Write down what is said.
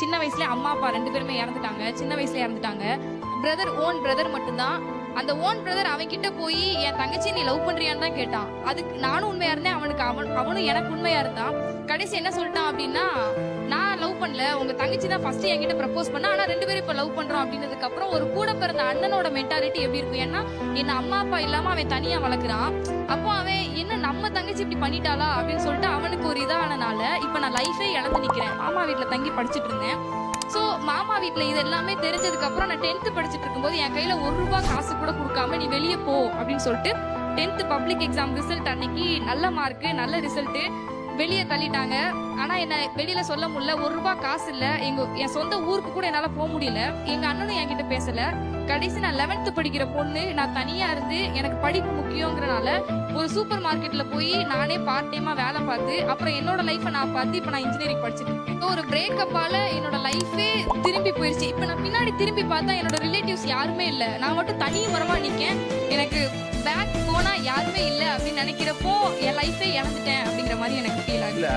சின்ன வயசுல அம்மா அப்பா 2 பேருமே இறந்துட்டாங்க. சின்ன வயசுல இறந்துட்டாங்க. ஓன் பிரதர் மட்டும்தான். அந்த ஓன் பிரதர் அவன் கிட்ட போய் என் தங்கச்சி நீ லவ் பண்றியான்னு தான் கேட்டான். அதுக்கு நானும் உண்மையா இருந்தேன், அவனும் எனக்கு உண்மையா இருந்தான். கடைசி என்ன சொல்லிட்டான் அப்படின்னா, நான் லவ் பண்ணல, உங்க தங்கச்சி தான் ஃபர்ஸ்ட் என்கிட்ட ப்ரப்போஸ் பண்ணா, ஆனா 2 பேரும் இப்ப லவ் பண்றோம் அப்படின்னதுக்கு அப்புறம் ஒரு கூட பிறந்த அண்ணனோட மென்டாலிட்டி எப்படி இருக்கும்? ஏன்னா என்ன அம்மா அப்பா இல்லாம அவன் தனியா வளர்க்குறான். அப்போ அவன் என்ன நம்ம தங்கச்சி இப்படி பண்ணிட்டாளா அப்படின்னு சொல்லிட்டு அவனுக்கு ஒரு இதானனால இப்ப நான் லைஃபே இழந்து நிக்கிறேன். மாமா வீட்டுல தங்கி படிச்சுட்டு இருந்தேன். ஸோ மாமா வீட்டில் இது எல்லாமே தெரிஞ்சதுக்கு அப்புறம் நான் 10th படிச்சுட்டு இருக்கும்போது என் கையில ₹1 காசு கூட கொடுக்காம நீ வெளியே போ அப்படின்னு சொல்லிட்டு 10th பப்ளிக் எக்ஸாம் ரிசல்ட் அன்னைக்கு நல்ல மார்க்கு நல்ல ரிசல்ட்டு வெளியே தள்ளிட்டாங்க. ஆனா என்ன வெளியில சொல்ல முடியல. ₹1 காசு இல்ல. என் சொந்த ஊருக்கு கூட என்னால போக முடியல. எங்க அண்ணனும் என்கிட்ட பேசல. கடைசி நான் 11th படிக்கிற பொண்ணு, நான் தனியா இருந்து எனக்கு படிப்பு முக்கியங்கிறனால ஒரு சூப்பர் மார்க்கெட்ல போய் நானே பார்ட் டைமா வேலை பார்த்து அப்புறம் என்னோட லைஃபை நான் பார்த்து இப்ப நான் இன்ஜினியரிங் படிச்சுட்டு இருக்கேன். ஒரு பிரேக்கப்பால என்னோட லைஃபே திரும்பி போயிடுச்சு. இப்ப நான் பின்னாடி திரும்பி பார்த்தா என்னோட ரிலேட்டிவ்ஸ் யாருமே இல்ல. நான் மட்டும் தனி மரமா நிக்கேன். எனக்கு பேக் போனா யாருமே இல்ல அப்படின்னு நினைக்கிறப்போ என் லைஃபே இழந்துட்டேன் அப்படிங்கிற மாதிரி எனக்கு ஃபீல் ஆகுது.